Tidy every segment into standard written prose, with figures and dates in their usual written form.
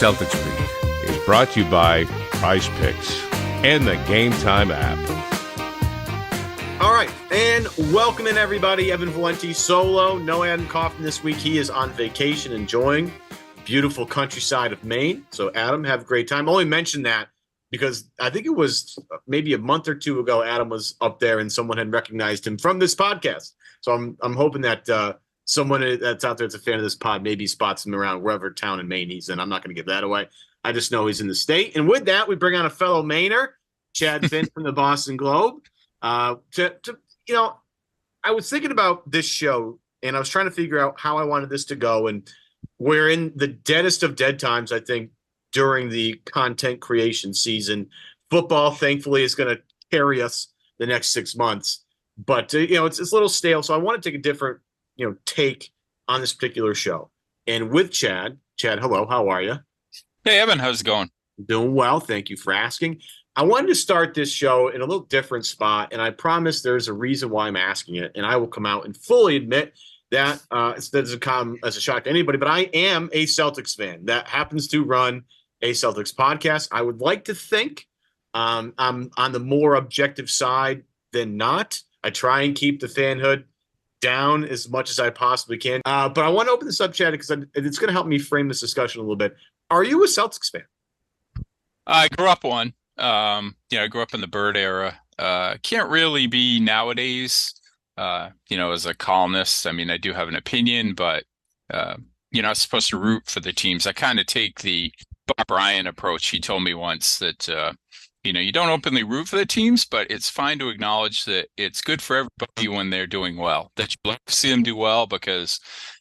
Celtics Beat is brought to you by Prize Picks and the Game Time app. All right, and welcome in, everybody. Evan Valenti solo. No Adam Kaufman this week. He is on vacation enjoying the beautiful countryside of Maine. So, Adam, have a great time. I only mentioned that because I think it was maybe a month or two ago Adam was up there and someone had recognized him from this podcast. So I'm hoping that someone that's out there that's a fan of this pod maybe spots him around wherever town in Maine he's in. I'm not going to give that away. I just know he's in the state. And with that, we bring on a fellow Mainer, Chad Finn from the Boston Globe. I was thinking about this show and I was trying to figure out how I wanted this to go. And we're in the deadest of dead times, I think, during the content creation season. Football, thankfully, is going to carry us the next 6 months. But, it's a little stale. So I want to take a different, take on this particular show. And with Chad, hello, how are you? Hey, Evan, how's it going? Doing well. Thank you for asking. I wanted to start this show in a little different spot, and I promise there's a reason why I'm asking it, and I will come out and fully admit that it doesn't come as a shock to anybody, but I am a Celtics fan that happens to run a Celtics podcast. I would like to think I'm on the more objective side than not. I try and keep the fanhood down as much as I possibly can. But I want to open this up, Chad, because it's going to help me frame this discussion a little bit. Are you a Celtics fan? I grew up one. I grew up in the Bird era. Can't really be nowadays, as a columnist. I mean, I do have an opinion, but, I'm supposed to root for the teams. I kind of take the Bob Bryant approach. He told me once that, you don't openly root for the teams, but it's fine to acknowledge that it's good for everybody when they're doing well, that you like to see them do well because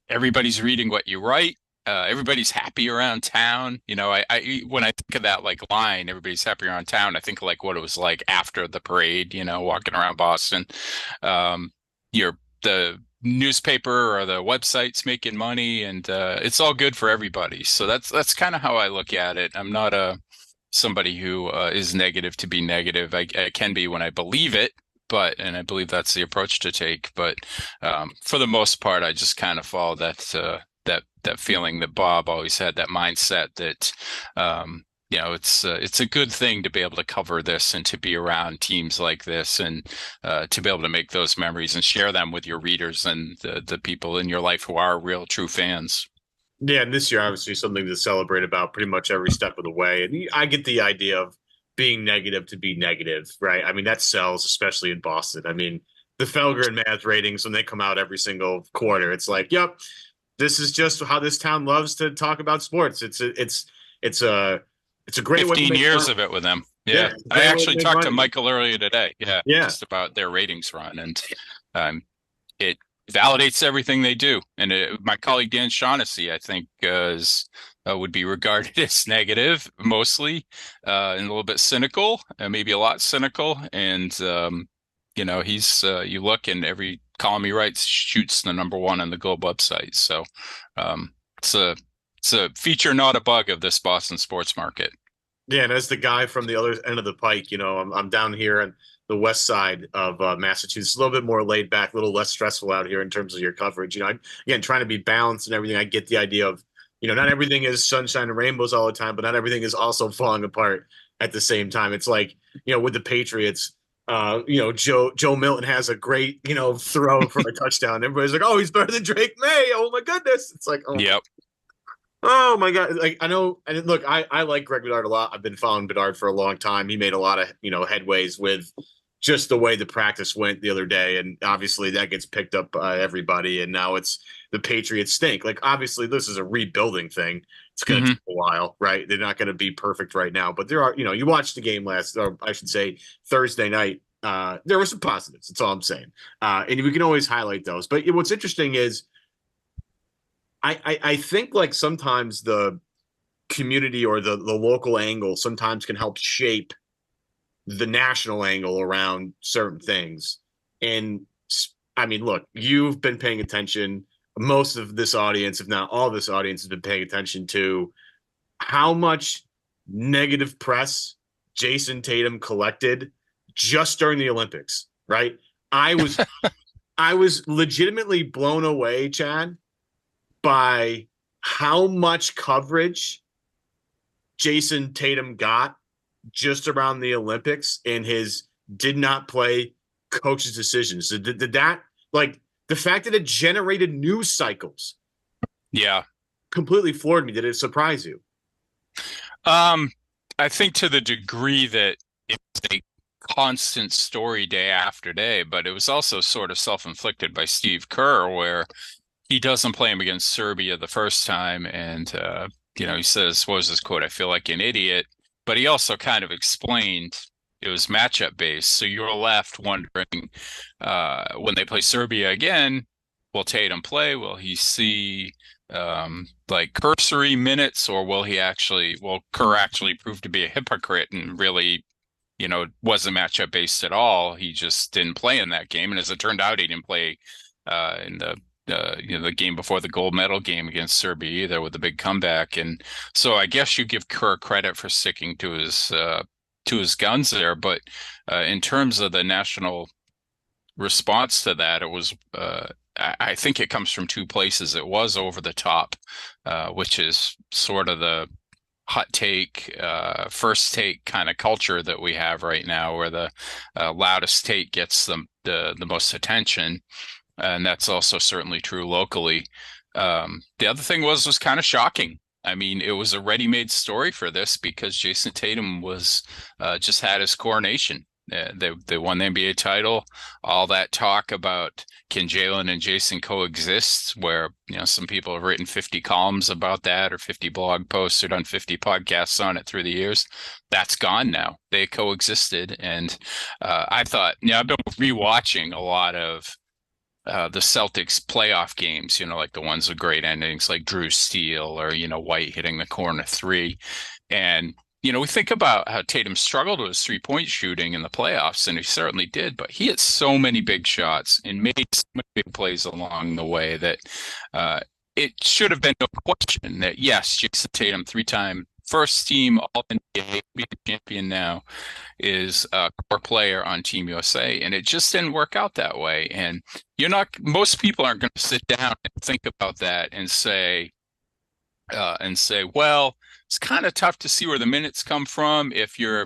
everybody's reading what you write. Everybody's happy around town. I when I think of that line, everybody's happy around town, I think of what it was like after the parade, walking around Boston. The newspaper or the website's making money and it's all good for everybody. So that's kind of how I look at it. I'm not somebody who is negative to be negative. I can be when I believe it, and I believe that's the approach to take. But for the most part, I just kind of follow that feeling that Bob always had, that mindset that, it's a good thing to be able to cover this and to be around teams like this and to be able to make those memories and share them with your readers and the people in your life who are real true fans. Yeah, and this year, obviously, something to celebrate about pretty much every step of the way. And I get the idea of being negative to be negative, right? I mean, that sells, especially in Boston. I mean, the Felger and Mavs ratings, when they come out every single quarter, it's like, yep, this is just how this town loves to talk about sports. It's a great 15 years of it with them. Yeah. I actually talked to Michael earlier today. Yeah. Just about their ratings run. And it validates everything they do. And my colleague Dan Shaughnessy, I think, would be regarded as negative mostly, and a little bit cynical, maybe a lot cynical. And, he's you look and every column he writes shoots the number one on the Globe website. So it's a feature, not a bug of this Boston sports market. Yeah, and as the guy from the other end of the pike, I'm down here on the west side of Massachusetts, a little bit more laid back, a little less stressful out here in terms of your coverage. Again, trying to be balanced and everything. I get the idea of, not everything is sunshine and rainbows all the time, but not everything is also falling apart at the same time. It's like, with the Patriots, Joe Milton has a great, throw for a touchdown. Everybody's like, oh, he's better than Drake May. Oh my goodness. It's like, oh, yep. Oh my God. I know. And look, I like Greg Bedard a lot. I've been following Bedard for a long time. He made a lot of, headways with just the way the practice went the other day. And obviously that gets picked up by everybody. And now it's the Patriots stink. Obviously this is a rebuilding thing. It's going to take a while, right? They're not going to be perfect right now, but there are, you watched the game Thursday night. There were some positives. That's all I'm saying. And we can always highlight those. But what's interesting is I think sometimes the community or the local angle sometimes can help shape the national angle around certain things. And I mean, look, you've been paying attention. Most of this audience, if not all this audience, has been paying attention to how much negative press Jayson Tatum collected just during the Olympics, right? I was legitimately blown away, Chad, by how much coverage Jayson Tatum got just around the Olympics and his did not play coach's decisions. So did that, like, the fact that it generated news cycles completely floored me. Did it surprise you? I think to the degree that it's a constant story day after day, but it was also sort of self-inflicted by Steve Kerr, where he doesn't play him against Serbia the first time. And, he says, what was his quote? I feel like an idiot. But he also kind of explained it was matchup based. So you're left wondering, when they play Serbia again, will Tatum play? Will he see like cursory minutes, or will Kerr actually prove to be a hypocrite and really, wasn't matchup based at all? He just didn't play in that game. And as it turned out, he didn't play in the game before the gold medal game against Serbia either, with the big comeback. And so I guess you give Kerr credit for sticking to his guns there. But in terms of the national response to that, it was I think it comes from two places. It was over the top, which is sort of the hot take, first take kind of culture that we have right now, where the loudest take gets the most attention. And that's also certainly true locally. The other thing was kind of shocking. I mean, it was a ready-made story for this because Jayson Tatum was just had his coronation. They won the NBA title. All that talk about can Jalen and Jayson coexist, where some people have written 50 columns about that, or 50 blog posts, or done 50 podcasts on it through the years. That's gone now. They coexisted, and I thought, I've been rewatching a lot of the Celtics playoff games, like the ones with great endings, like Drew Steele or White hitting the corner three, and we think about how Tatum struggled with his 3-point shooting in the playoffs, and he certainly did, but he hit so many big shots and made so many big plays along the way that it should have been no question that, yes, Jayson Tatum, 3-time first team All-NBA, be the champion now, is a core player on Team USA, and it just didn't work out that way. And most people aren't going to sit down and think about that and say, well, it's kind of tough to see where the minutes come from if you're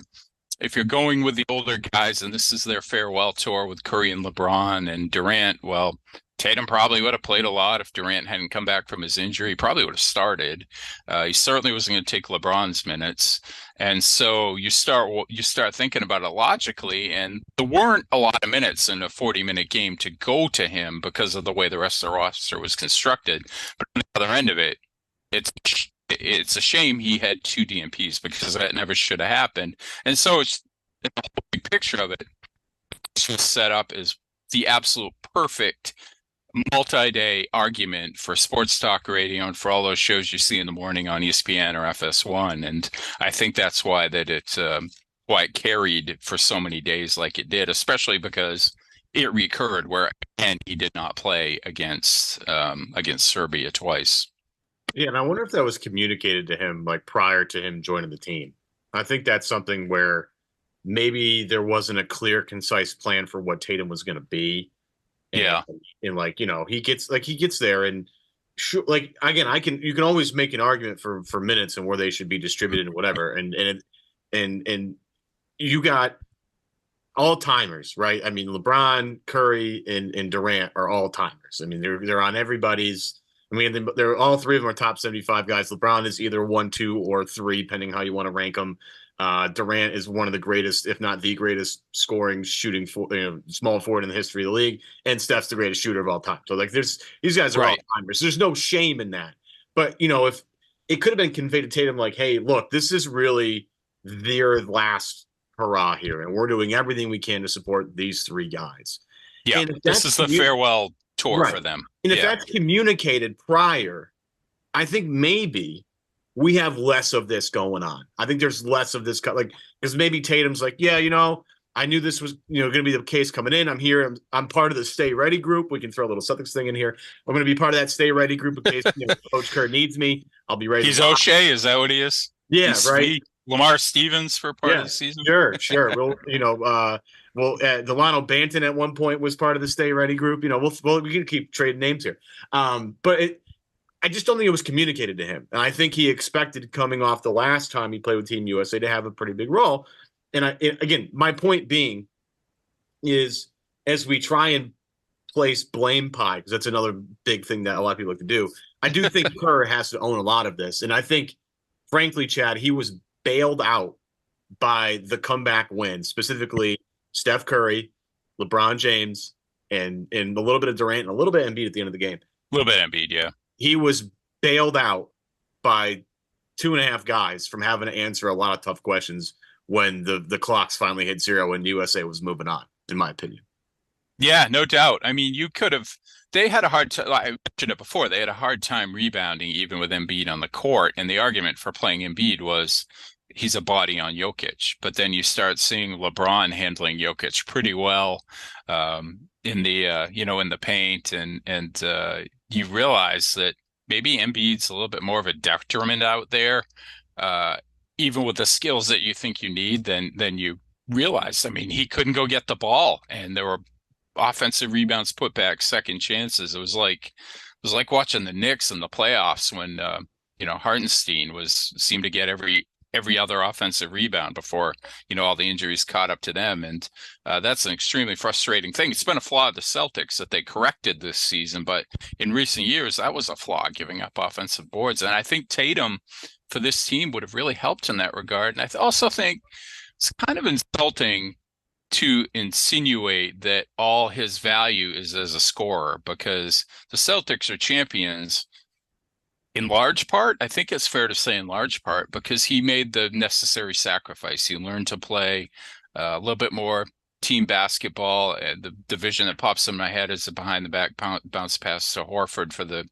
going with the older guys and this is their farewell tour with Curry and LeBron and Durant. Well, Tatum probably would have played a lot if Durant hadn't come back from his injury. He probably would have started. He certainly wasn't going to take LeBron's minutes. And so you start thinking about it logically, and there weren't a lot of minutes in a 40-minute game to go to him because of the way the rest of the roster was constructed. But on the other end of it, it's a shame he had 2 DNPs because that never should have happened. And so it's the whole big picture of it was set up as the absolute perfect multi-day argument for sports talk radio and for all those shows you see in the morning on ESPN or FS1. And I think that's why it carried for so many days like it did, especially because it recurred where, again, he did not play against Serbia twice. Yeah, and I wonder if that was communicated to him like prior to him joining the team. I think that's something where maybe there wasn't a clear, concise plan for what Tatum was going to be. And like, he gets there and like, again, you can always make an argument for minutes and where they should be distributed and whatever. And you got all timers, right? I mean, LeBron, Curry, and Durant are all timers. I mean, they're on everybody's. I mean, they're all three of them are top 75 guys. LeBron is either 1, 2, or 3, depending how you want to rank them. Durant is one of the greatest, if not the greatest, scoring, shooting small forward in the history of the league, and Steph's the greatest shooter of all time. So, like, these guys are all timers. There's no shame in that. But if it could have been conveyed to Tatum, like, hey, look, this is really their last hurrah here, and we're doing everything we can to support these 3 guys. Yeah, this is the farewell tour for them. And if that's communicated prior, I think maybe we have less of this going on. I think there's less of this, like, because maybe Tatum's like, yeah, I knew this was, going to be the case coming in. I'm here. I'm part of the Stay Ready group. We can throw a little Celtics thing in here. I'm going to be part of that Stay Ready group in case Coach Kerr needs me. I'll be ready. He's O'Shea. Is that what he is? Yeah, he's right. Sweet. Lamar Stevens for part of the season. Sure. Delano Banton at one point was part of the Stay Ready group. We can keep trading names here. But I just don't think it was communicated to him. And I think he expected coming off the last time he played with Team USA to have a pretty big role. And again, my point being is as we try and place blame pie, because that's another big thing that a lot of people like to do, I do think Kerr has to own a lot of this. And I think, frankly, Chad, he was bailed out by the comeback win, specifically Steph Curry, LeBron James, and a little bit of Durant and a little bit of Embiid at the end of the game. A little bit of Embiid, yeah. He was bailed out by 2.5 guys from having to answer a lot of tough questions when the clocks finally hit zero and USA was moving on, in my opinion. Yeah, no doubt. I mean, they had a hard time, like I mentioned it before, they had a hard time rebounding even with Embiid on the court. And the argument for playing Embiid was he's a body on Jokic. But then you start seeing LeBron handling Jokic pretty well in the paint. And you realize that maybe Embiid's a little bit more of a detriment out there, even with the skills that you think you need, than you realize. I mean, he couldn't go get the ball, and there were offensive rebounds, putbacks, second chances. It was like watching the Knicks in the playoffs when Hartenstein seemed to get every other offensive rebound before all the injuries caught up to them, and that's an extremely frustrating thing. It's been a flaw of the Celtics that they corrected this season, but in recent years that was a flaw, giving up offensive boards. And I think Tatum for this team would have really helped in that regard. And I also think it's kind of insulting to insinuate that all his value is as a scorer, because the Celtics are champions in large part, I think it's fair to say in large part, because he made the necessary sacrifice. He learned to play a little bit more team basketball. And the vision that pops in my head is the behind the back bounce pass to Horford for the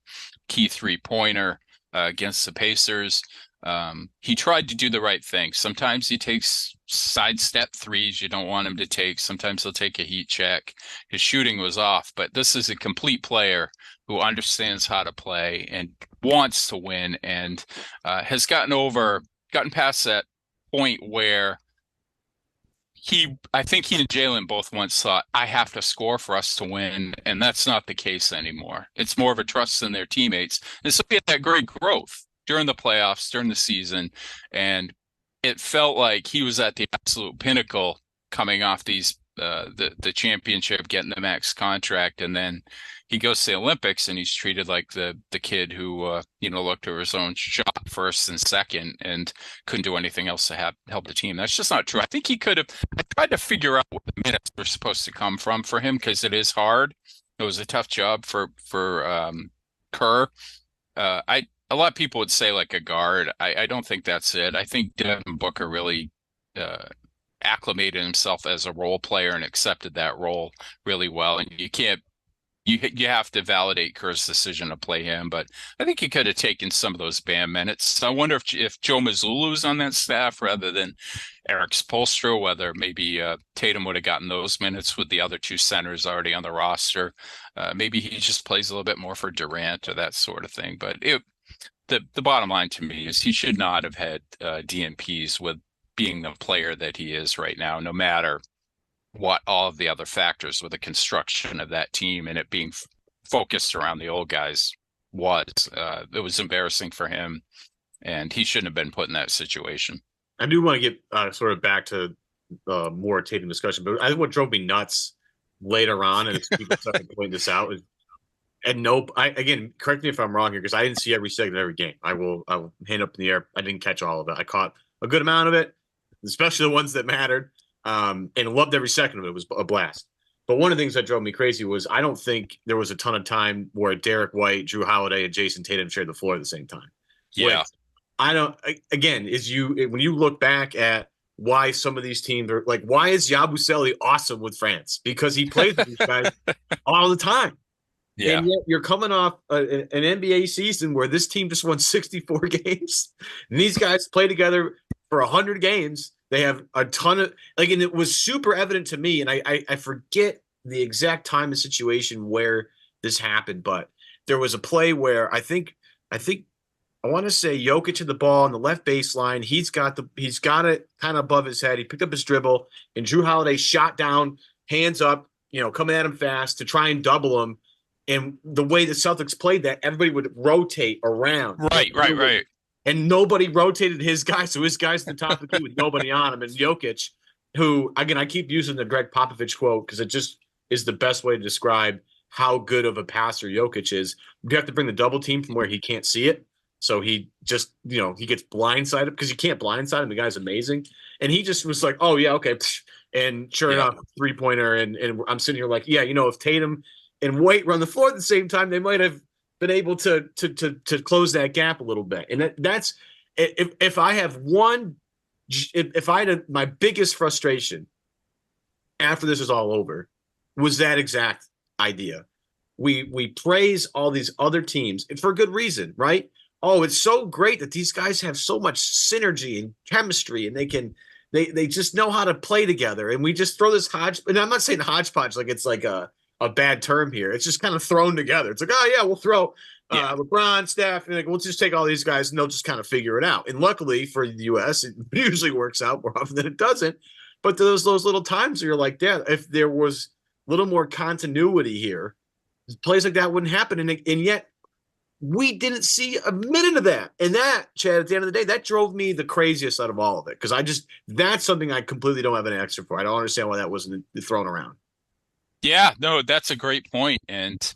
key 3-pointer against the Pacers. He tried to do the right thing. Sometimes he takes sidestep threes you don't want him to take. Sometimes he'll take a heat check. His shooting was off, but this is a complete player who understands how to play and wants to win, and has gotten past that point where I think he and Jalen both once thought, I have to score for us to win, and that's not the case anymore. It's more of a trust in their teammates. And so he had that great growth during the playoffs, during the season, and it felt like he was at the absolute pinnacle coming off the championship, getting the max contract, and then he goes to the Olympics and he's treated like the kid who looked over his own shot first and second and couldn't do anything else to help the team. That's just not true. I think he could have. I tried to figure out where the minutes were supposed to come from for him, because it is hard. It was a tough job for Kerr. A lot of people would say like a guard. I don't think that's it. I think Devin Booker really acclimated himself as a role player and accepted that role really well. And you have to validate Kerr's decision to play him, but I think he could have taken some of those Bam minutes. I wonder if Joe Mazzulla's on that staff rather than Eric Spoelstra, whether maybe Tatum would have gotten those minutes with the other two centers already on the roster. Maybe he just plays a little bit more for Durant or that sort of thing. But the bottom line to me is he should not have had DNPs with being the player that he is right now, no matter what all of the other factors with the construction of that team and it being focused around the old guys was. It was embarrassing for him, and he shouldn't have been put in that situation. I do want to get sort of back to more Tatum discussion, but I think what drove me nuts later on, and people started pointing this out, is, and nope, again, correct me if I'm wrong here, because I didn't see every segment of every game. I will hand up in the air. I didn't catch all of it. I caught a good amount of it, especially the ones that mattered. And loved every second of it. It was a blast. But one of the things that drove me crazy was I don't think there was a ton of time where Derek White, Drew Holiday, and Jayson Tatum shared the floor at the same time. Yeah. Which I don't. Again, when you look back at why some of these teams are like, why is Yabusele awesome with France? Because he plays with these guys all the time. Yeah. And yet you're coming off an NBA season where this team just won 64 games, and these guys play together for 100 games. They have a ton of and it was super evident to me, and I forget the exact time and situation where this happened, but there was a play where I want to say Jokic had the ball on the left baseline. He's got it kind of above his head. He picked up his dribble, and Drew Holiday shot down, hands up, coming at him fast to try and double him. And the way the Celtics played that, everybody would rotate around. Right. And nobody rotated his guy. So his guy's at the top of the key with nobody on him. And Jokic, who, again, I keep using the Greg Popovich quote because it just is the best way to describe how good of a passer Jokic is. You have to bring the double team from where he can't see it. So he just, he gets blindsided because you can't blindside him. The guy's amazing. And he just was like, oh, yeah, okay. And sure enough, 3-pointer. And I'm sitting here like, yeah, if Tatum and White run the floor at the same time, they might have been able to close that gap a little bit. And that's if I have one, if I had my biggest frustration after this is all over was that exact idea. We praise all these other teams and for good reason, right? Oh, it's so great that these guys have so much synergy and chemistry and they just know how to play together. And we just throw this hodgepodge. And I'm not saying hodgepodge like it's like a bad term here. It's just kind of thrown together. It's like, oh yeah, we'll throw LeBron, Steph, and we'll just take all these guys and they'll just kind of figure it out. And luckily for the U.S., it usually works out more often than it doesn't. But those little times where you're like, yeah, if there was a little more continuity here, plays like that wouldn't happen. And yet we didn't see a minute of that. And that, Chad, at the end of the day, that drove me the craziest out of all of it. Because that's something I completely don't have an answer for. I don't understand why that wasn't thrown around. Yeah, no, that's a great point. And,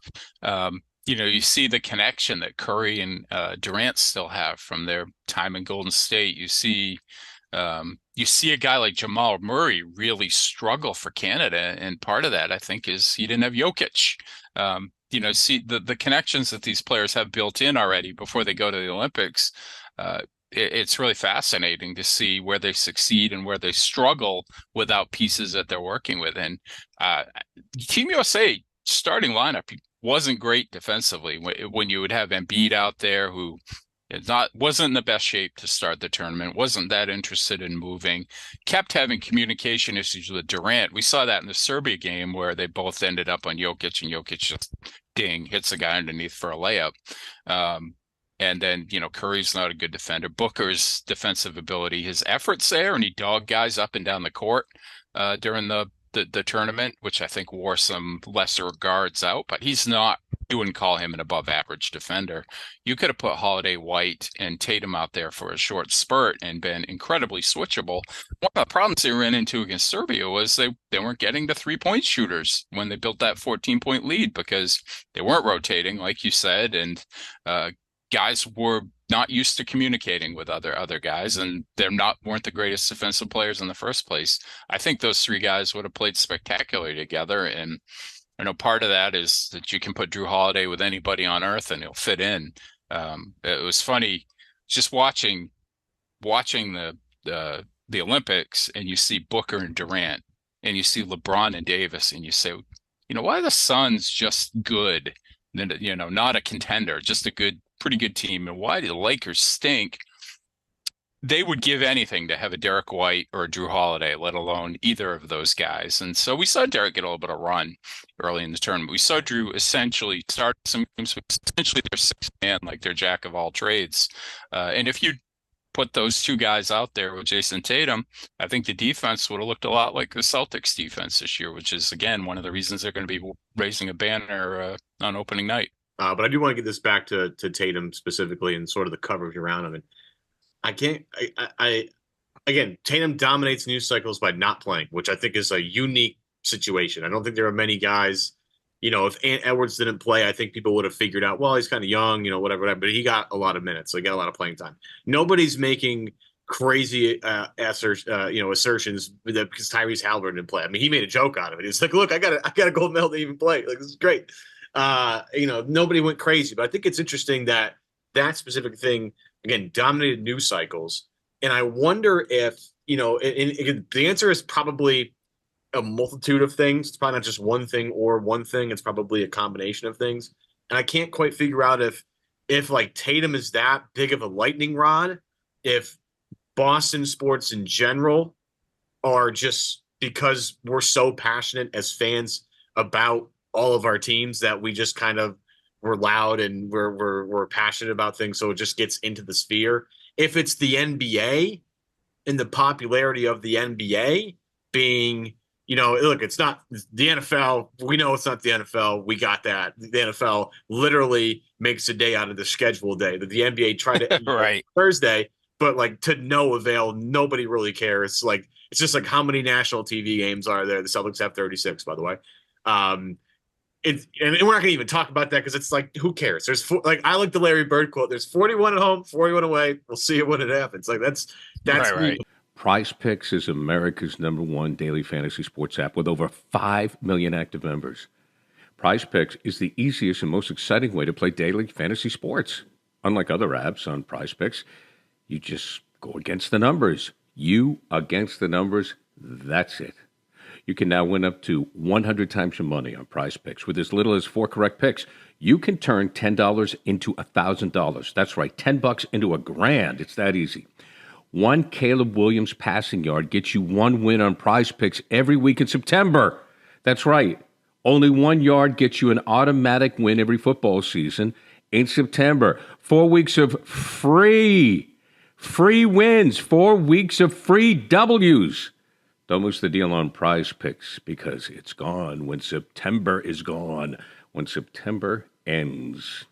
you see the connection that Curry and Durant still have from their time in Golden State. You see a guy like Jamal Murray really struggle for Canada. And part of that, I think, is he didn't have Jokic. See the connections that these players have built in already before they go to the Olympics. It's really fascinating to see where they succeed and where they struggle without pieces that they're working with. And Team USA starting lineup wasn't great defensively when you would have Embiid out there who wasn't in the best shape to start the tournament, wasn't that interested in moving, kept having communication issues with Durant. We saw that in the Serbia game where they both ended up on Jokic and Jokic just hits a guy underneath for a layup. And then, Curry's not a good defender. Booker's defensive ability, his efforts there, and he dogged guys up and down the court during the tournament, which I think wore some lesser guards out, but he's not. You wouldn't call him an above average defender. You could have put Holiday, White, and Tatum out there for a short spurt and been incredibly switchable. One of the problems they ran into against Serbia was they weren't getting the 3-point shooters when they built that 14-point lead because they weren't rotating, like you said, and guys were not used to communicating with other guys, and weren't the greatest defensive players in the first place. I think those three guys would have played spectacularly together, and I know part of that is that you can put Drew Holiday with anybody on earth and he'll fit in. It was funny just watching the Olympics, and you see Booker and Durant, and you see LeBron and Davis, and you say, why are the Suns just good? Not a contender, just a pretty good team. And why do the Lakers stink? They would give anything to have a Derek White or a Drew Holiday, let alone either of those guys. And so we saw Derek get a little bit of run early in the tournament. We saw Drew essentially start some games with essentially their sixth man, like their jack of all trades. And if you put those two guys out there with Jayson Tatum, I think the defense would have looked a lot like the Celtics defense this year, which is, again, one of the reasons they're going to be raising a banner on opening night. But I do want to get this back to Tatum specifically and sort of the coverage around him. And again, Tatum dominates news cycles by not playing, which I think is a unique situation. I don't think there are many guys, if Ant Edwards didn't play, I think people would have figured out, well, he's kind of young, whatever, but he got a lot of minutes. So he got a lot of playing time. Nobody's making crazy assertions because Tyrese Halliburton didn't play. I mean, he made a joke out of it. He's like, look, I got a gold medal to even play. Like, this is great. Nobody went crazy, but I think it's interesting that specific thing, again, dominated news cycles. And I wonder if, and the answer is probably a multitude of things. It's probably not just one thing or one thing. It's probably a combination of things. And I can't quite figure out if like Tatum is that big of a lightning rod, if Boston sports in general are just because we're so passionate as fans about all of our teams that we just kind of we're loud and we're passionate about things. So it just gets into the sphere. If it's the NBA and the popularity of the NBA being look, it's not the NFL. We know it's not the NFL. We got that. The NFL literally makes a day out of the schedule day that the NBA tried to Right. Thursday, but like to no avail. Nobody really cares. Like it's just like how many national TV games are there? The Celtics have 36, by the way. And we're not going to even talk about that because it's like, who cares? I like the Larry Bird quote. There's 41 at home, 41 away. We'll see it when it happens. Like that's Right. Prize Picks is America's #1 daily fantasy sports app with over 5 million active members. Prize Picks is the easiest and most exciting way to play daily fantasy sports. Unlike other apps on Prize Picks, you just go against the numbers. You against the numbers, that's it. You can now win up to 100 times your money on Prize Picks with as little as 4 correct picks. You can turn $10 into $1,000. That's right, $10 into $1,000. It's that easy. One Caleb Williams passing yard gets you 1 win on Prize Picks every week in September. That's right. Only 1 yard gets you an automatic win every football season in September. 4 weeks of free wins, 4 weeks of free W's. Don't miss the deal on Prize Picks because it's gone when September is gone, when September ends.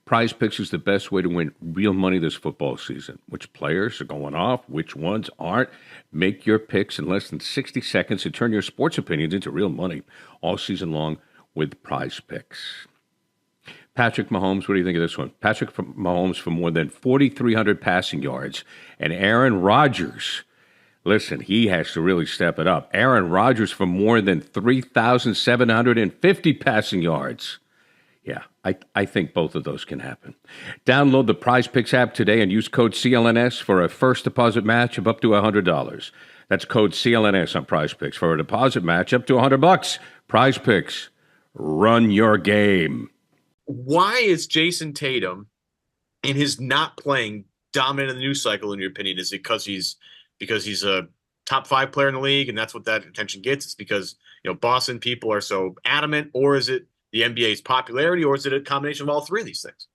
Prize Picks is the best way to win real money this football season. Which players are going off, which ones aren't. Make your picks in less than 60 seconds and turn your sports opinions into real money all season long with Prize Picks. Patrick Mahomes, what do you think of this one? Patrick Mahomes for more than 4,300 passing yards. And Aaron Rodgers, listen, he has to really step it up. Aaron Rodgers for more than 3,750 passing yards. Yeah, I think both of those can happen. Download the Prize Picks app today and use code CLNS for a first deposit match of up to $100. That's code CLNS on Prize Picks for a deposit match up to $100. Prize Picks, run your game. Why is Jayson Tatum in his not playing dominant in the news cycle, in your opinion? Is it because he's a top 5 player in the league and that's what that attention gets? It's because, Boston people are so adamant, or is it the NBA's popularity, or is it a combination of all three of these things?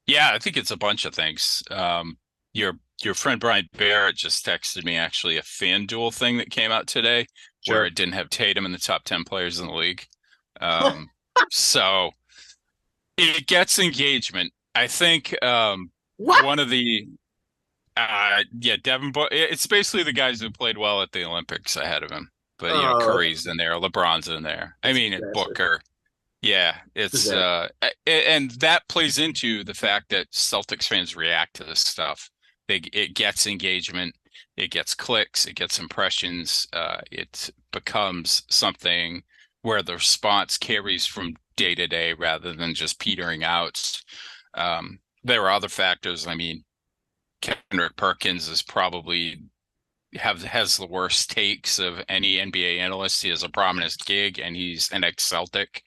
Yeah, I think it's a bunch of things. Your friend Brian Barrett just texted me actually a FanDuel thing that came out today where it didn't have Tatum in the top 10 players in the league. So it gets engagement. I think one of the Devin Booker. It's basically the guys who played well at the Olympics ahead of him. But Curry's in there, LeBron's in there. Booker. Yeah, it's and that plays into the fact that Celtics fans react to this stuff. It gets engagement, it gets clicks, it gets impressions. It becomes something where the response carries from day to day rather than just petering out. There are other factors. I mean, Kendrick Perkins is probably has the worst takes of any NBA analyst. He has a prominent gig and he's an ex-Celtic.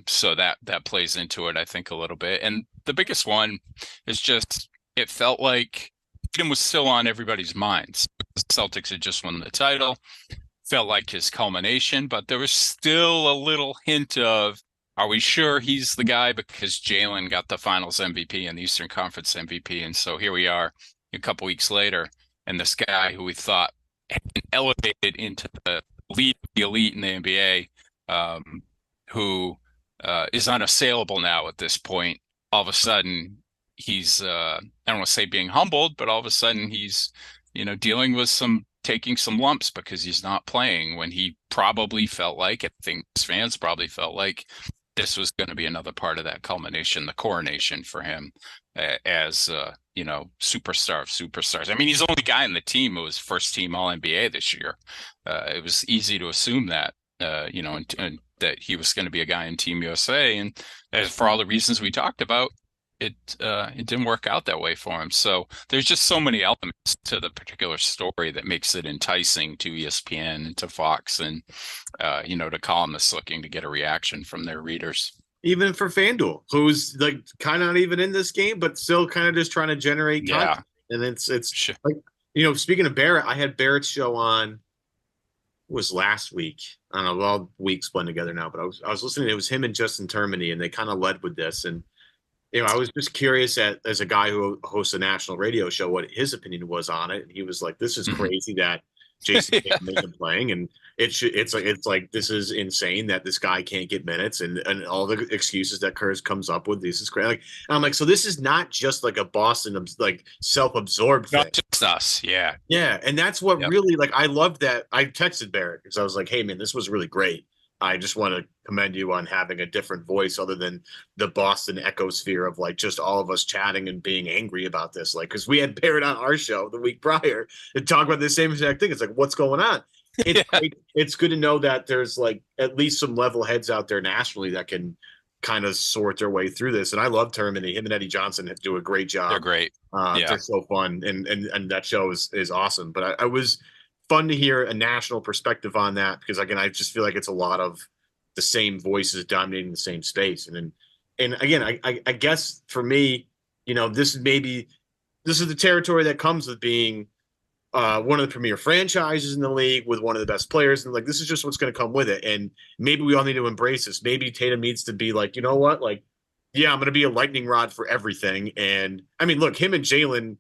So that plays into it, I think, a little bit. And the biggest one is just it felt like Tatum was still on everybody's minds. The Celtics had just won the title. Felt like his culmination, but there was still a little hint of, are we sure he's the guy? Because Jalen got the Finals MVP and the Eastern Conference MVP. And so here we are a couple weeks later. And this guy who we thought had been elevated into the elite in the NBA, who is unassailable now at this point, all of a sudden he's, I don't want to say being humbled, but all of a sudden he's, dealing with taking some lumps because he's not playing when he probably felt like, I think his fans probably felt like this was going to be another part of that culmination, the coronation for him as superstar of superstars. I mean, he's the only guy in the team who was first team All NBA this year. It was easy to assume that, and that he was going to be a guy in Team USA. And as for all the reasons we talked about, it didn't work out that way for him. So there's just so many elements to the particular story that makes it enticing to ESPN and to Fox and, to columnists looking to get a reaction from their readers. Even for FanDuel, who's like kind of not even in this game, but still kind of just trying to generate content. And it's sure. Like, speaking of Barrett, I had Barrett's show on, was last week. I don't know, all weeks blend together now, but I was listening. It was him and Justin Termini, and they kind of led with this. And, I was just curious as a guy who hosts a national radio show, what his opinion was on it. And he was like, this is crazy that Jayson Yeah. Tatum isn't playing, and it's like this is insane that this guy can't get minutes, and all the excuses that Kerr comes up with. This is crazy. Like, and I'm like, so this is not just like a Boston like self-absorbed thing. Not just us. Yeah. Yeah, and that's what Yep. really like I love that. I texted Barrett because I was like, "Hey man, this was really great. I just want to commend you on having a different voice other than the Boston echosphere of like just all of us chatting and being angry about this." Like, because we had Barrett on our show the week prior to talk about the same exact thing. It's like, what's going on? It's Yeah. great. It's good to know that there's like at least some level heads out there nationally that can kind of sort their way through this. And I love Termini. Him and Eddie Johnson do a great They're job. great. They're Yeah. so fun, and that show is awesome. But I was fun to hear a national perspective on that because again, I just feel like it's a lot of the same voices dominating the same space. And again, I guess for me, this is the territory that comes with being one of the premier franchises in the league with one of the best players, and like this is just what's going to come with it. And maybe we all need to embrace this. Maybe Tatum needs to be like, you know what, like, yeah, I'm going to be a lightning rod for everything. And I mean, look, him and Jaylen,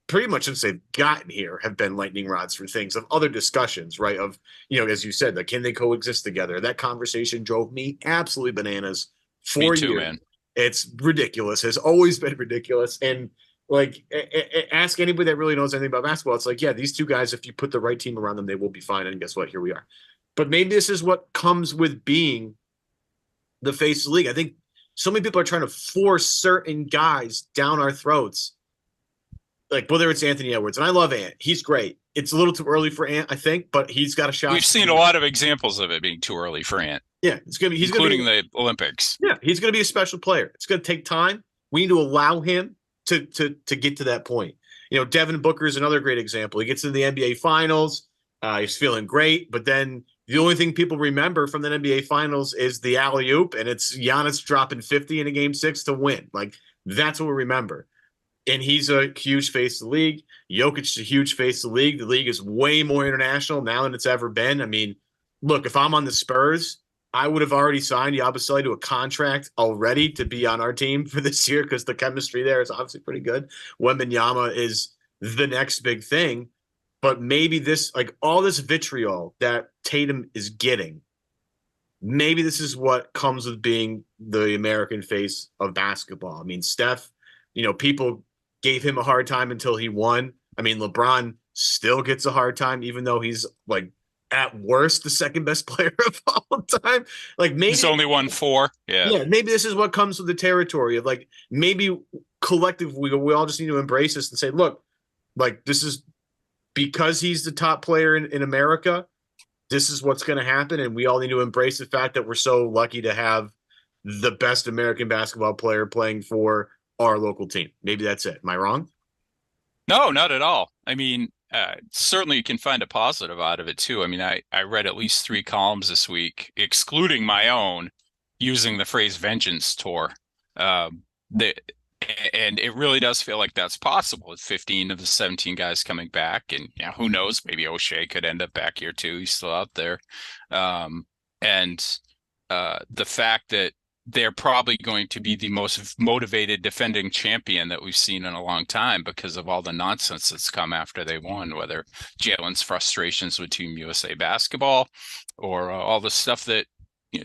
pretty much since they've gotten here, have been lightning rods for things of other discussions, right? Of, as you said, like, can they coexist together? That conversation drove me absolutely bananas Me for too, years. man. It's ridiculous. Has always been ridiculous. And like, ask anybody that really knows anything about basketball. It's like, yeah, these two guys, if you put the right team around them, they will be fine. And guess what? Here we are. But maybe this is what comes with being the face of the league. I think so many people are trying to force certain guys down our throats, like whether it's Anthony Edwards, and I love Ant. He's great. It's a little too early for Ant, I think, but he's got a shot. We've seen a lot of examples of it being too early for Ant. Yeah, he's gonna be, the Olympics. Yeah, he's gonna be a special player. It's gonna take time. We need to allow him to get to that point. Devin Booker is another great example. He gets into the NBA Finals. He's feeling great, but then the only thing people remember from the NBA Finals is the alley oop, and it's Giannis dropping 50 in a game 6 to win. Like that's what we remember. And he's a huge face of the league. Jokic is a huge face of the league. The league is way more international now than it's ever been. I mean, look, if I'm on the Spurs, I would have already signed Yabusele to a contract already to be on our team for this year because the chemistry there is obviously pretty good. Wembanyama is the next big thing. But maybe this, like all this vitriol that Tatum is getting, maybe this is what comes with being the American face of basketball. I mean, Steph, people gave him a hard time until he won. I mean, LeBron still gets a hard time, even though he's like at worst the second best player of all time. Like maybe He's only won 4. yeah, maybe this is what comes with the territory of like maybe collectively we all just need to embrace this and say, look, like this is because he's the top player in America. This is what's going to happen, and we all need to embrace the fact that we're so lucky to have the best American basketball player playing for our local team. Maybe that's it. Am I wrong? No, not at all. I mean, certainly you can find a positive out of it too. I mean, I read at least 3 columns this week, excluding my own, using the phrase vengeance tour. And it really does feel like that's possible with 15 of the 17 guys coming back. And who knows, maybe O'Shea could end up back here too. He's still out there. And the fact that they're probably going to be the most motivated defending champion that we've seen in a long time because of all the nonsense that's come after they won, whether Jaylen's frustrations with Team USA basketball or all the stuff that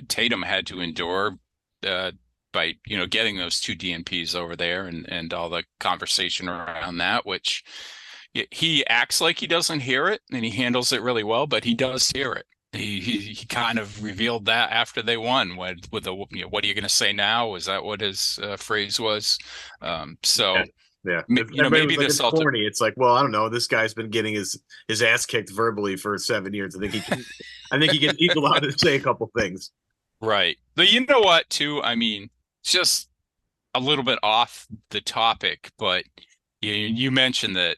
Tatum had to endure by getting those 2 DNPs over there and all the conversation around that, which he acts like he doesn't hear it and he handles it really well, but he does hear it. He kind of revealed that after they won with the what are you going to say now? Was that what his phrase was? So yeah. Maybe like, this corny. It's like, well, I don't know. This guy's been getting his ass kicked verbally for 7 years. I think he's allowed to say a couple things. Right. But you know what, too? I mean, just a little bit off the topic, but you mentioned that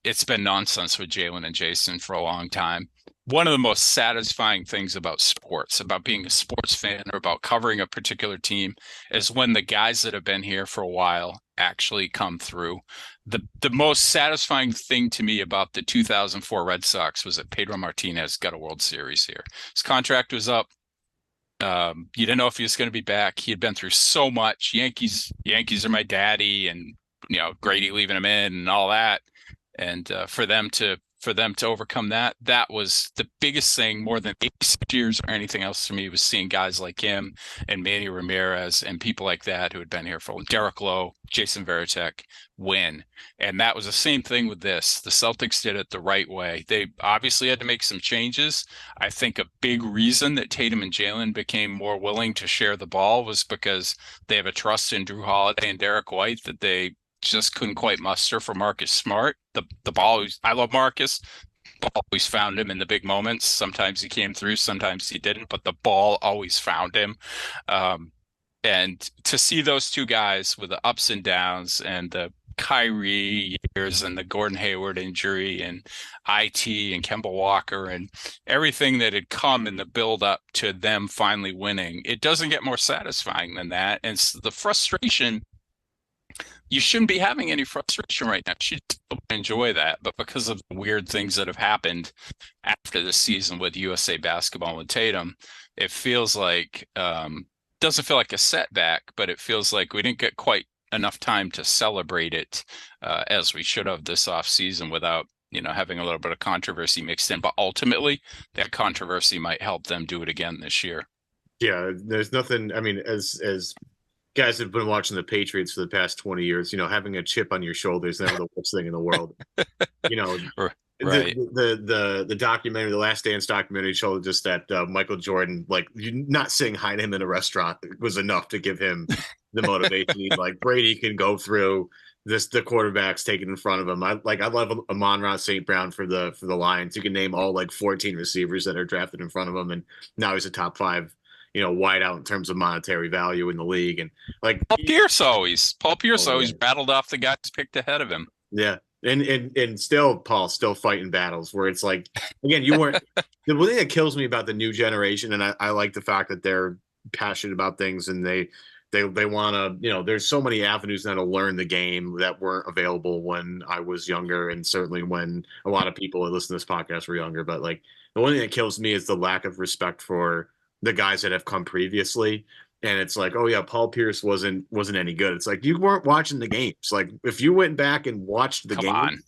it's been nonsense with Jaylen and Jayson for a long time. One of the most satisfying things about sports, about being a sports fan or about covering a particular team, is when the guys that have been here for a while actually come through. The most satisfying thing to me about the 2004 Red Sox was that Pedro Martinez got a World Series here. His contract was up. You didn't know if he was going to be back. He had been through so much. Yankees are my daddy, and Grady leaving him in and all that. And for them to for them to overcome that, that was the biggest thing more than 86 years or anything else to me, was seeing guys like him and Manny Ramirez and people like that who had been here for Derek Lowe, Jason Varitek win. And that was the same thing with this. The Celtics did it the right way. They obviously had to make some changes. I think a big reason that Tatum and Jalen became more willing to share the ball was because they have a trust in Drew Holiday and Derek White that they just couldn't quite muster for Marcus Smart. The ball, I love Marcus. Ball always found him in the big moments. Sometimes he came through, sometimes he didn't, but the ball always found him. And to see those two guys with the ups and downs and the Kyrie years and the Gordon Hayward injury and IT and Kemba Walker and everything that had come in the build up to them finally winning, it doesn't get more satisfying than that. And the frustration, you shouldn't be having any frustration right now. You should enjoy that. But because of the weird things that have happened after the season with USA Basketball and Tatum, it feels like, doesn't feel like a setback, but it feels like we didn't get quite enough time to celebrate it as we should have this offseason without, having a little bit of controversy mixed in. But ultimately, that controversy might help them do it again this year. Yeah, there's nothing. I mean, as guys have been watching the Patriots for the past 20 years, having a chip on your shoulder is never the worst thing in the world. Right. The documentary, the Last Dance documentary, showed just that Michael Jordan, like, not saying hi to him in a restaurant was enough to give him the motivation. Like, Brady can go through this, the quarterback's taken in front of him. I love Amon-Ra St. Brown for the Lions. You can name all 14 receivers that are drafted in front of him, and now he's a top 5 wide out in terms of monetary value in the league. And Paul Pierce always battled off the guys picked ahead of him. Yeah. And still, Paul, still fighting battles where it's like, again, you weren't the one thing that kills me about the new generation. And I like the fact that they're passionate about things and they want to, there's so many avenues now to learn the game that weren't available when I was younger. And certainly when a lot of people that listen to this podcast were younger, but the one thing that kills me is the lack of respect for the guys that have come previously. And it's like, oh yeah, Paul Pierce wasn't any good. It's like, you weren't watching the games. Like, if you went back and watched the game,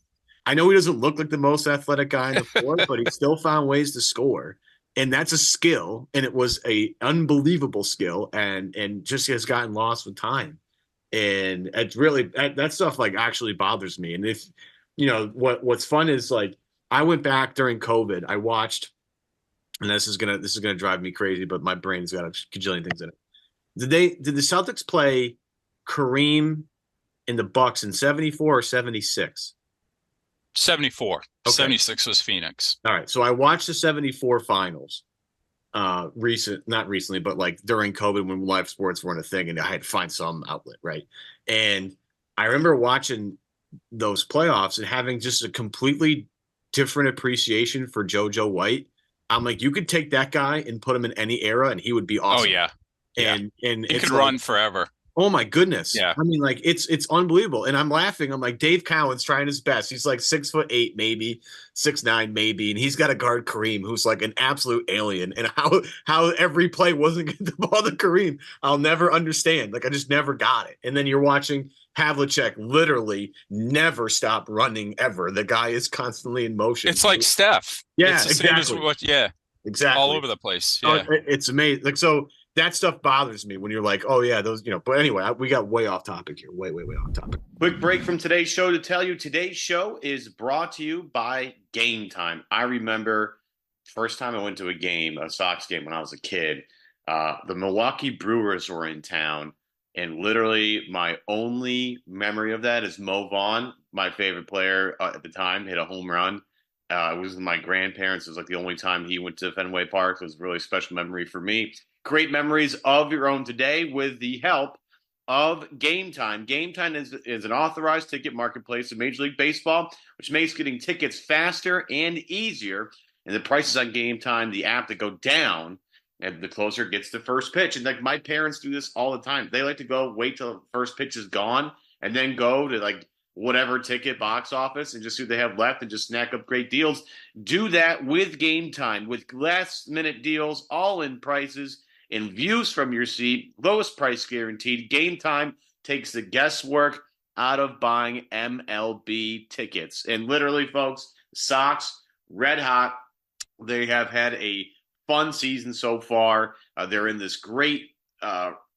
I know he doesn't look like the most athletic guy in the floor, but he still found ways to score. And that's a skill. And it was a unbelievable skill and just has gotten lost with time. And it's really, that stuff actually bothers me. And if, what's fun is I went back during COVID, I watched, and this is gonna drive me crazy, but my brain's got a cajillion things in it. Did the Celtics play Kareem in the Bucks in 74 or 76? 74. Okay. 76 was Phoenix. All right. So I watched the 74 finals not recently, but during COVID when live sports weren't a thing and I had to find some outlet, right? And I remember watching those playoffs and having just a completely different appreciation for JoJo White. I'm like, you could take that guy and put him in any era and he would be awesome. Oh, yeah. And he could run forever. Oh my goodness. Yeah. I mean, it's unbelievable. And I'm laughing. I'm like, Dave Cowan's trying his best. He's 6'8", maybe 6'9", maybe. And he's got to guard Kareem, who's an absolute alien. And how every play wasn't getting the ball to Kareem, I'll never understand. I just never got it. And then you're watching Havlicek literally never stop running ever. The guy is constantly in motion. It's like Steph. Yeah, it's exactly. Exactly. All over the place. Yeah. It's amazing. So that stuff bothers me when you're like, oh yeah, those, but anyway, we got way off topic here. Way off topic. Quick break from today's show to tell you today's show is brought to you by Game Time. I remember first time I went to a Sox game when I was a kid, the Milwaukee Brewers were in town. And literally my only memory of that is Mo Vaughn, my favorite player at the time, hit a home run. It was with my grandparents. It was the only time he went to Fenway Park. It was a really special memory for me. Great memories of your own today with the help of Game Time. Game Time is an authorized ticket marketplace of Major League Baseball, which makes getting tickets faster and easier. And the prices on Game Time, the app, that go down and the closer it gets to first pitch. And my parents do this all the time. They like to go wait till the first pitch is gone and then go to whatever ticket box office and just see what they have left and just snack up great deals. Do that with Game Time with last minute deals, all in prices and views from your seat, lowest price guaranteed. Game Time takes the guesswork out of buying MLB tickets. And literally, folks, Sox, red hot. They have had a fun season so far. They're in this great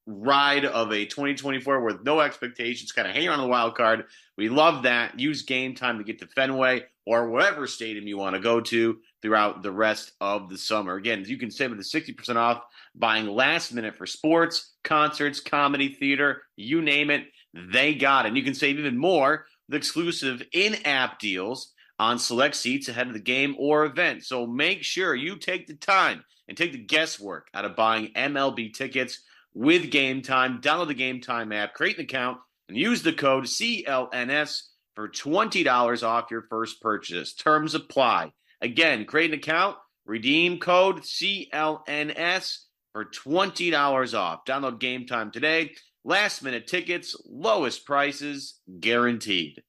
ride of a 2024 with no expectations, kind of hanging on the wild card. We love that. Use Game Time to get to Fenway or whatever stadium you want to go to throughout the rest of the summer. Again, you can save with the 60% off buying last minute for sports, concerts, comedy, theater, you name it, they got it. And you can save even more with exclusive in-app deals on select seats ahead of the game or event. So make sure you take the time and take the guesswork out of buying MLB tickets with Game Time. Download the Game Time app, create an account, and use the code CLNS for $20 off your first purchase. Terms apply. Again, create an account, redeem code CLNS for $20 off. Download Game Time today. Last minute tickets, lowest prices guaranteed.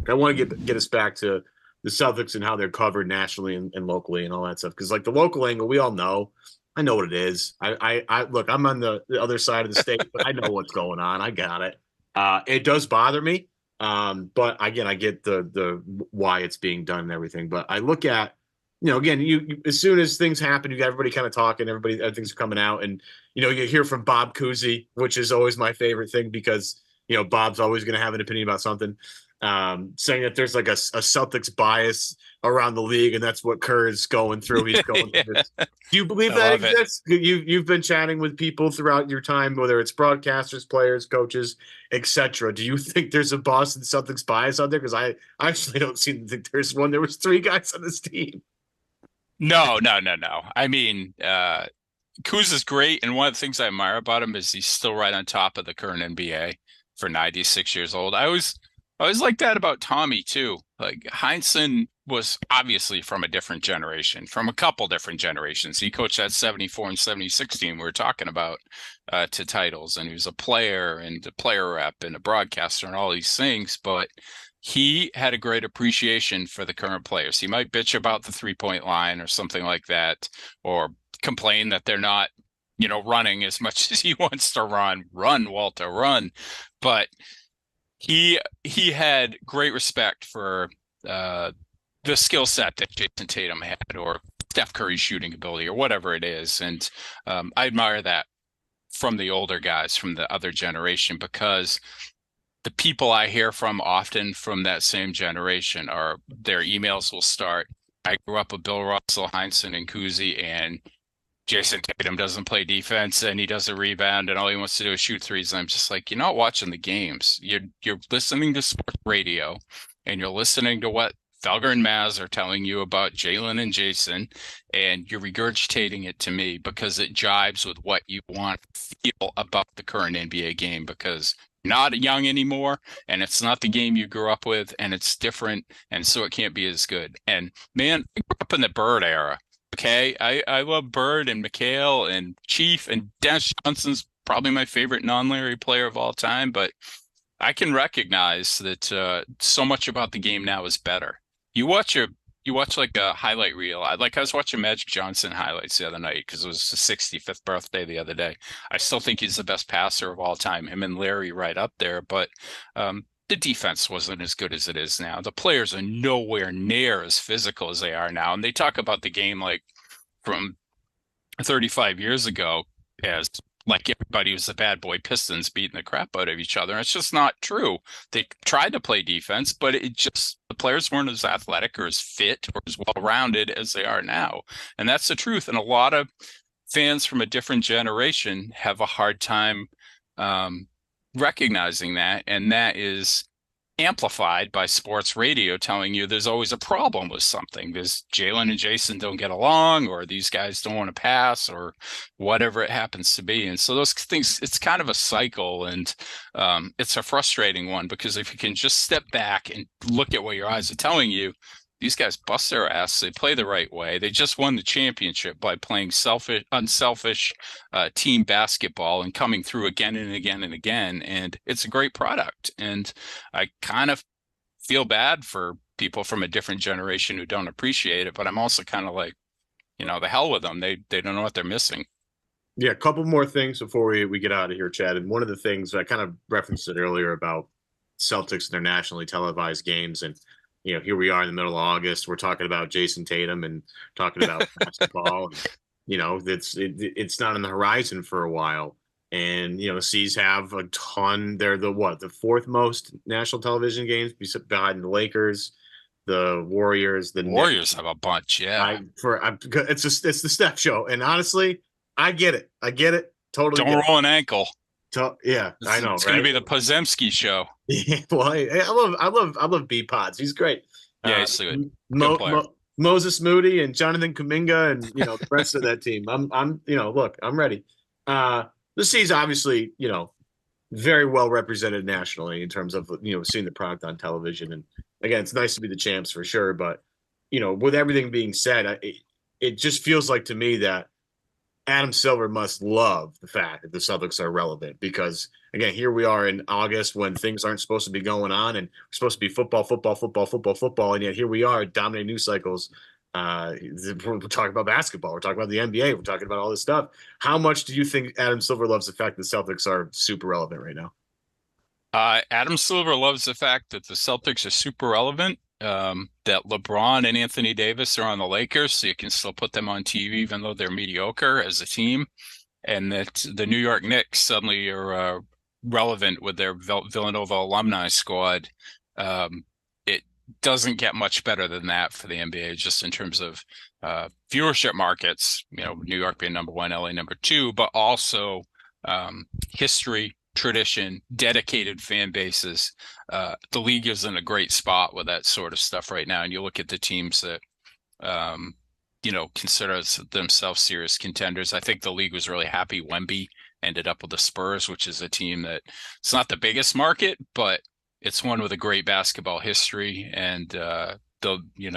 I want to get us back to the Celtics and how they're covered nationally and locally and all that stuff. Because like the local angle, we all know. I know what it is. I look, I'm on the other side of the state, but I know what's going on. I got it. It does bother me. But again, I get the why it's being done and everything. But I look at, again, you as soon as things happen, you got everybody kind of talking, everything's coming out, and you hear from Bob Cousy, which is always my favorite thing because Bob's always going to have an opinion about something. Saying that there's like a Celtics bias around the league, and that's what Kerr is going through. He's going through this. Do you believe that exists? You've been chatting with people throughout your time, whether it's broadcasters, players, coaches, etc. Do you think there's a Boston Celtics bias out there? Because I actually don't seem to think there's one. There was 3 guys on this team. No. I mean, Kuz is great, and one of the things I admire about him is he's still right on top of the current NBA for 96 years old. I always like that about Tommy too. Like Heinsohn was obviously from a different generation, from a couple different generations. He coached that 74 and 76 team we were talking about to titles, and he was a player and a player rep and a broadcaster and all these things, but he had a great appreciation for the current players. He might bitch about the 3-point line or something like that, or complain that they're not, running as much as he wants to run. Run, Walter, run. But he had great respect for the skill set that Jayson Tatum had, or Steph Curry's shooting ability, or whatever it is. And I admire that from the older guys, from the other generation, because the people I hear from often from that same generation are their emails will start, I grew up with Bill Russell, Heinsohn, and Cousy, and Jayson Tatum doesn't play defense and he doesn't rebound and all he wants to do is shoot threes. And I'm just like, you're not watching the games. You're listening to sports radio and you're listening to what Felger and Maz are telling you about Jalen and Jayson, and you're regurgitating it to me because it jives with what you want to feel about the current NBA game, because you're not young anymore and it's not the game you grew up with and it's different, and so it can't be as good. And man, I grew up in the Bird era. Okay, I love Bird and McHale and Chief, and Dennis Johnson's probably my favorite non-Larry player of all time, but I can recognize that so much about the game now is better. You watch like a highlight reel. I was watching Magic Johnson highlights the other night because it was his 65th birthday the other day. I still think he's the best passer of all time. Him and Larry right up there, but the defense wasn't as good as it is now. The players are nowhere near as physical as they are now. And they talk about the game like from 35 years ago as like everybody was the bad boy Pistons beating the crap out of each other. And it's just not true. They tried to play defense, but the players weren't as athletic or as fit or as well-rounded as they are now. And that's the truth. And a lot of fans from a different generation have a hard time recognizing that, and that is amplified by sports radio telling you there's always a problem with something. There's Jalen and Jayson don't get along, or these guys don't want to pass, or whatever it happens to be. And so those things, it's kind of a cycle, and it's a frustrating one, because if you can just step back and look at what your eyes are telling you, these guys bust their ass. They play the right way. They just won the championship by playing unselfish team basketball and coming through again and again and again. And it's a great product. And I kind of feel bad for people from a different generation who don't appreciate it. But I'm also kind of like, the hell with them. They don't know what they're missing. Yeah, a couple more things before we get out of here, Chad. And one of the things I kind of referenced it earlier about Celtics and their nationally televised games, and here we are in the middle of August. We're talking about Jayson Tatum and talking about basketball. And, it's not on the horizon for a while. And the C's have a ton. They're the fourth most national television games behind the Lakers, the Warriors, the Knicks. Warriors have a bunch, yeah. It's the Steph show, and honestly, I get it. Totally. Don't roll an ankle. Yeah, I know. It's right? going to be the Pozemski show. Yeah, well, I love B Pods. He's great. Yeah, he's a good player. Moses Moody and Jonathan Kuminga and the rest of that team. Look, I'm ready. The C's obviously very well represented nationally in terms of seeing the product on television. And again, it's nice to be the champs for sure. But with everything being said, it just feels like to me that Adam Silver must love the fact that the Celtics are relevant because, again, here we are in August when things aren't supposed to be going on and we're supposed to be football, and yet here we are dominating news cycles. We're talking about basketball. We're talking about the NBA. We're talking about all this stuff. How much do you think Adam Silver loves the fact that the Celtics are super relevant right now? Adam Silver loves the fact that the Celtics are super relevant, that LeBron and Anthony Davis are on the Lakers, so you can still put them on TV even though they're mediocre as a team, and that the New York Knicks suddenly are relevant with their Villanova alumni squad. It doesn't get much better than that for the NBA, just in terms of viewership markets, New York being number one, LA number two, but also history, tradition, dedicated fan bases. The league is in a great spot with that sort of stuff right now. And you look at the teams that, consider themselves serious contenders. I think the league was really happy Wemby ended up with the Spurs, which is a team that it's not the biggest market, but it's one with a great basketball history. And the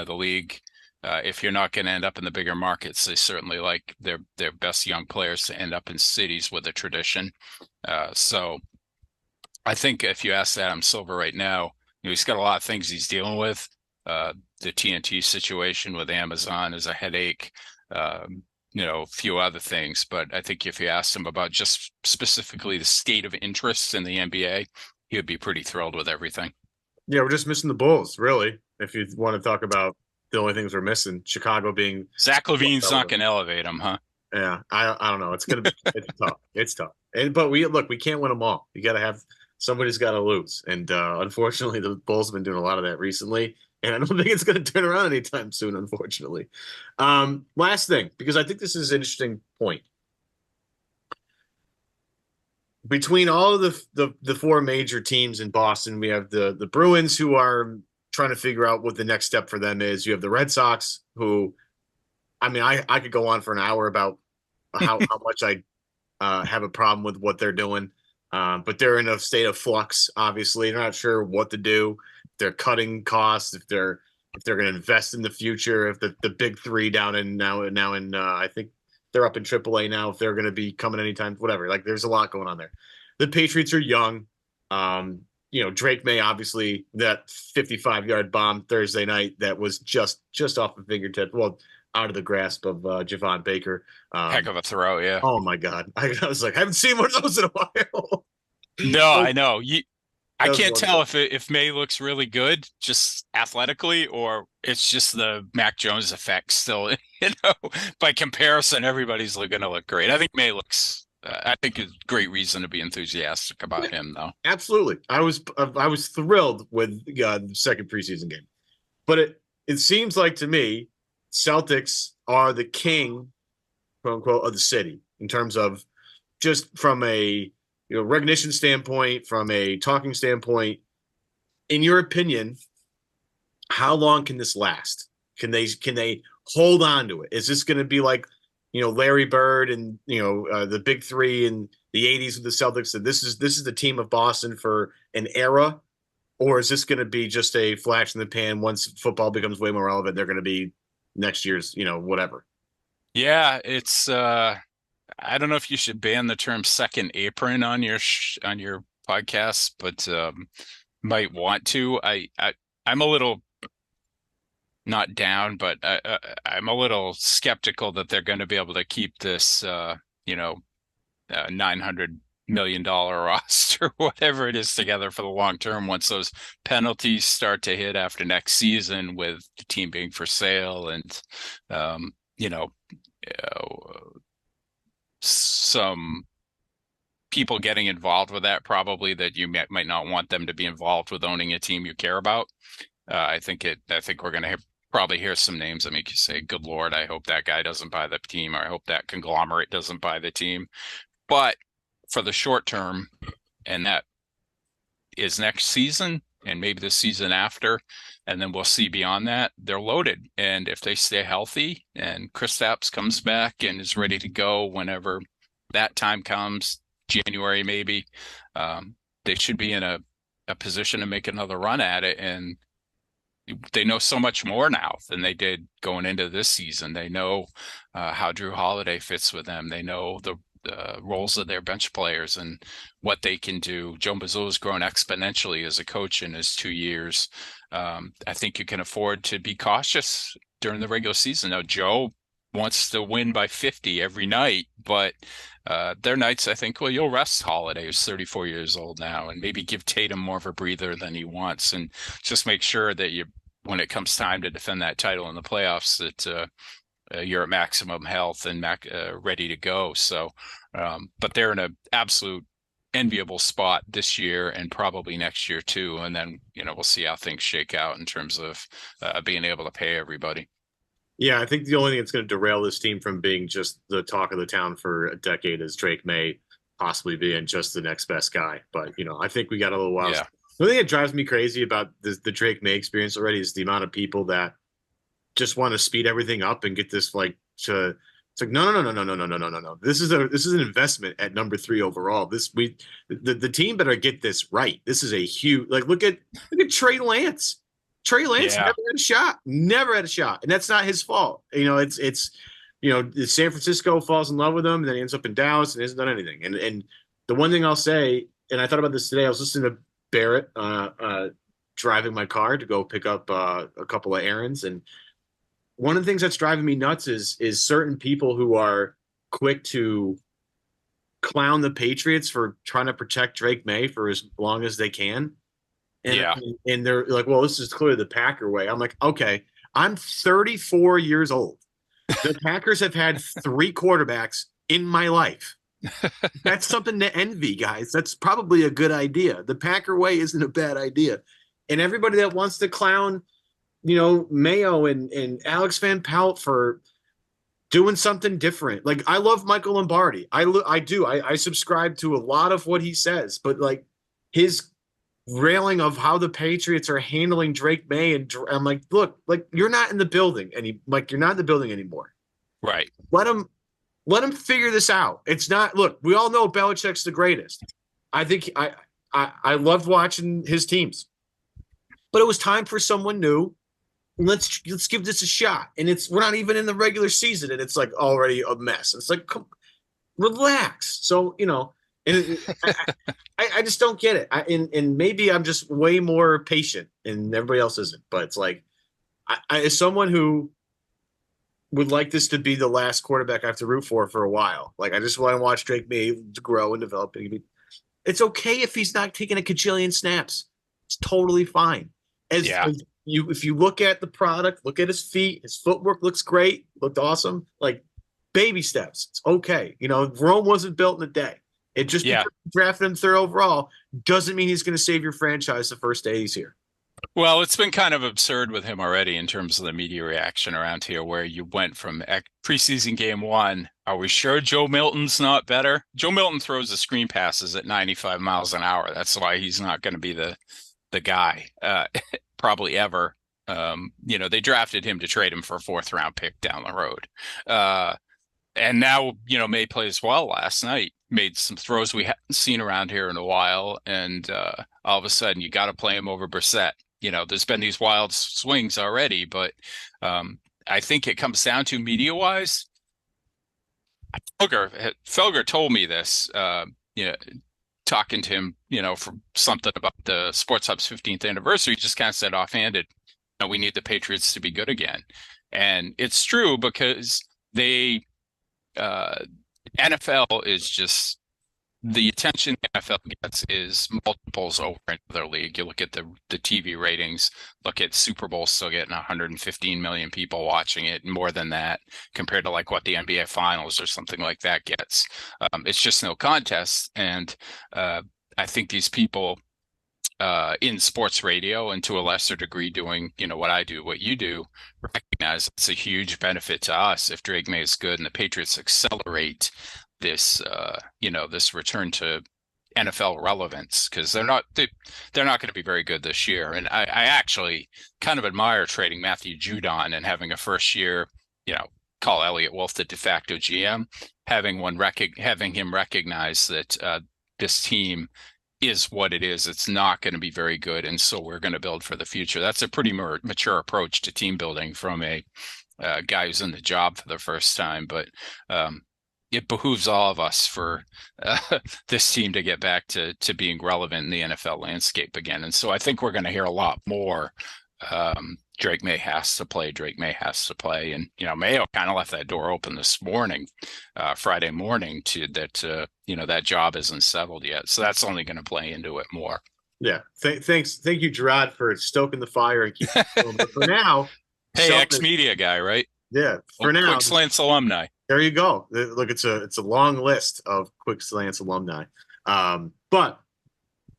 league, if you're not going to end up in the bigger markets, they certainly like their best young players to end up in cities with a tradition. So I think if you ask Adam Silver right now, he's got a lot of things he's dealing with. The TNT situation with Amazon is a headache, a few other things. But I think if you asked him about just specifically the state of interest in the NBA, he would be pretty thrilled with everything. Yeah, we're just missing the Bulls, really. If you want to talk about the only things we're missing, Chicago being Zach LaVine's not going to elevate him, huh? Yeah, I don't know. It's gonna be tough. It's tough. But we can't win them all. You got to have somebody's got to lose, and unfortunately, the Bulls have been doing a lot of that recently, and I don't think it's going to turn around anytime soon. Unfortunately, last thing, because I think this is an interesting point. Between all of the four major teams in Boston, we have the Bruins, who are trying to figure out what the next step for them is. You have the Red Sox, who, I mean, I could go on for an hour about how much I have a problem with what they're doing. But they're in a state of flux, obviously. They're not sure what to do. They're cutting costs, if they're going to invest in the future, if the big three down in now in I think they're up in AAA now, if they're going to be coming anytime, whatever. Like, there's a lot going on there. The Patriots are young. Drake May, obviously, that 55-yard bomb Thursday night that was just off the fingertip. Well, out of the grasp of Javon Baker. Heck of a throw, yeah. Oh my God. I was like, I haven't seen one of those in a while. No, I know. I can't tell if May looks really good, just athletically, or it's just the Mac Jones effect still. By comparison, everybody's going to look great. I think May looks. I think it's great reason to be enthusiastic about him, though. Absolutely, I was thrilled with the second preseason game, but it seems like to me, Celtics are the king, quote unquote, of the city in terms of just from a recognition standpoint, from a talking standpoint. In your opinion, how long can this last? Can they hold on to it? Is this going to be like Larry Bird and the big three in the 80s with the Celtics, and this is the team of Boston for an era? Or is this going to be just a flash in the pan once football becomes way more relevant? They're going to be next year's, whatever. Yeah, it's I don't know if you should ban the term second apron on your podcast, but might want to. I'm a little not down, but I'm a little skeptical that they're going to be able to keep this 900 million roster, whatever it is, together for the long term once those penalties start to hit after next season, with the team being for sale and you know, some people getting involved with that, probably, that you might not want them to be involved with owning a team you care about. I think we're going to probably hear some names that make you say, good Lord, I hope that guy doesn't buy the team, or I hope that conglomerate doesn't buy the team. But for the short term, and that is next season and maybe the season after, and then we'll see beyond that, they're loaded. And if they stay healthy and Kristaps comes back and is ready to go whenever that time comes, January maybe, they should be in a position to make another run at it. And they know so much more now than they did going into this season. They know how Drew Holiday fits with them. They know the roles of their bench players and what they can do. Joe Mazzulla's grown exponentially as a coach in his 2 years. I think you can afford to be cautious during the regular season. Now, Joe wants to win by 50 every night, but there are nights, I think, well, you'll rest Holiday, who's 34 years old now, and maybe give Tatum more of a breather than he wants, and just make sure that when it comes time to defend that title in the playoffs, that you're at maximum health and ready to go. So, but they're in an absolute enviable spot this year and probably next year too. And then, we'll see how things shake out in terms of being able to pay everybody. Yeah, I think the only thing that's going to derail this team from being just the talk of the town for a decade is Drake May possibly being just the next best guy. But, I think we got a little while. Yeah. The thing that drives me crazy about the Drake May experience already is the amount of people that just want to speed everything up and get this it's like no. This is an investment at number 3 overall. The team better get this right. This is a huge, look at Trey Lance. Trey Lance never had a shot, and that's not his fault. It's San Francisco falls in love with him, and then he ends up in Dallas and hasn't done anything. And the one thing I'll say, and I thought about this today, I was listening to Barrett driving my car to go pick up a couple of errands, and one of the things that's driving me nuts is certain people who are quick to clown the Patriots for trying to protect Drake May for as long as they can. And they're like, well, this is clearly the Packer way. I'm like, okay, I'm 34 years old. The Packers have had 3 quarterbacks in my life. That's something to envy, guys. That's probably a good idea. The Packer way isn't a bad idea. And everybody that wants to clown, Mayo and Alex Van Pelt for doing something different. Like, I love Michael Lombardi. I do. I subscribe to a lot of what he says, but his railing of how the Patriots are handling Drake May, and I'm like, look, you're not in the building, and you're not in the building anymore. Right. Let him figure this out. It's not. Look, we all know Belichick's the greatest. I think I loved watching his teams, but it was time for someone new. Let's give this a shot. And we're not even in the regular season, and it's already a mess. It's relax. So and I just don't get it. And maybe I'm just way more patient, and everybody else isn't. But it's as someone who would like this to be the last quarterback I have to root for a while. I just want to watch Drake May grow and develop. It's okay if he's not taking a cajillion snaps. It's totally fine. If you look at the product, look at his feet, his footwork looks great, looked awesome. Baby steps. It's okay. Rome wasn't built in a day. It just because you drafted him 3rd overall doesn't mean he's going to save your franchise the first day he's here. Well, it's been kind of absurd with him already in terms of the media reaction around here, where you went from preseason game 1. Are we sure Joe Milton's not better? Joe Milton throws the screen passes at 95 miles an hour. That's why he's not going to be the guy probably ever. They drafted him to trade him for a 4th round pick down the road. And now, May plays well last night, made some throws we haven't seen around here in a while. And all of a sudden, you got to play him over Brissett. There's been these wild swings already, but I think it comes down to media-wise. Felger told me this, talking to him, for something about the Sports Hub's 15th anniversary, just kind of said offhanded, we need the Patriots to be good again. And it's true, because NFL is just the attention the NFL gets is multiples over another league. You look at the TV ratings, look at Super Bowl still getting 115 million people watching it, more than that compared to like what the NBA Finals or something like that gets. It's just no contest. And I think these people in sports radio and to a lesser degree doing, what I do, what you do, recognize it's a huge benefit to us if Drake May is good and the Patriots accelerate this, this return to NFL relevance, because they're not going to be very good this year. And I actually kind of admire trading Matthew Judon and having a first year, call Elliott Wolf the de facto GM, having him recognize that this team is what it is. It's not going to be very good, and so we're going to build for the future. That's a pretty mature approach to team building from a guy who's in the job for the first time. But it behooves all of us for this team to get back to being relevant in the NFL landscape again. And so I think we're going to hear a lot more. Drake May has to play. Drake May has to play. And, Mayo kind of left that door open this morning, Friday morning, to that, that job isn't settled yet. So that's only going to play into it more. Yeah. Thanks. Thank you, Gerard, for stoking the fire and keeping it going. But for now. Hey, ex-media guy, right? Yeah. For now. Quick Slants alumni. There you go. Look, it's a long list of Quick Slants alumni. But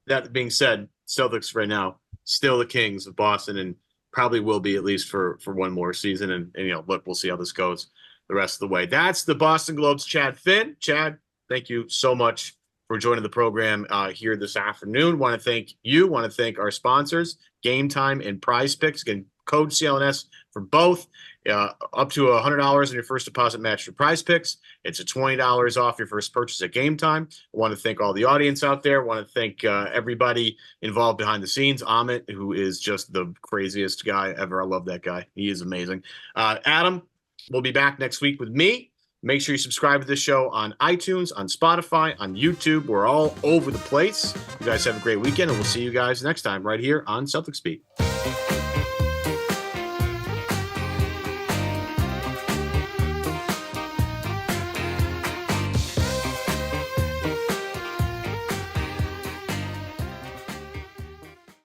that being said, Celtics right now still the kings of Boston, and probably will be at least for one more season. And look, we'll see how this goes the rest of the way. That's the Boston Globe's Chad Finn. Chad, thank you so much for joining the program here this afternoon. Want to thank you. Want to thank our sponsors, Game Time and Prize Picks. Again, code CLNS for both. Up to $100 in your first deposit match for Prize Picks. It's a $20 off your first purchase at Game Time. I want to thank all the audience out there. I want to thank everybody involved behind the scenes. Amit, who is just the craziest guy ever. I love that guy. He is amazing. Adam, we'll be back next week with me. Make sure you subscribe to this show on iTunes, on Spotify, on YouTube. We're all over the place. You guys have a great weekend, and we'll see you guys next time right here on Celtics Beat.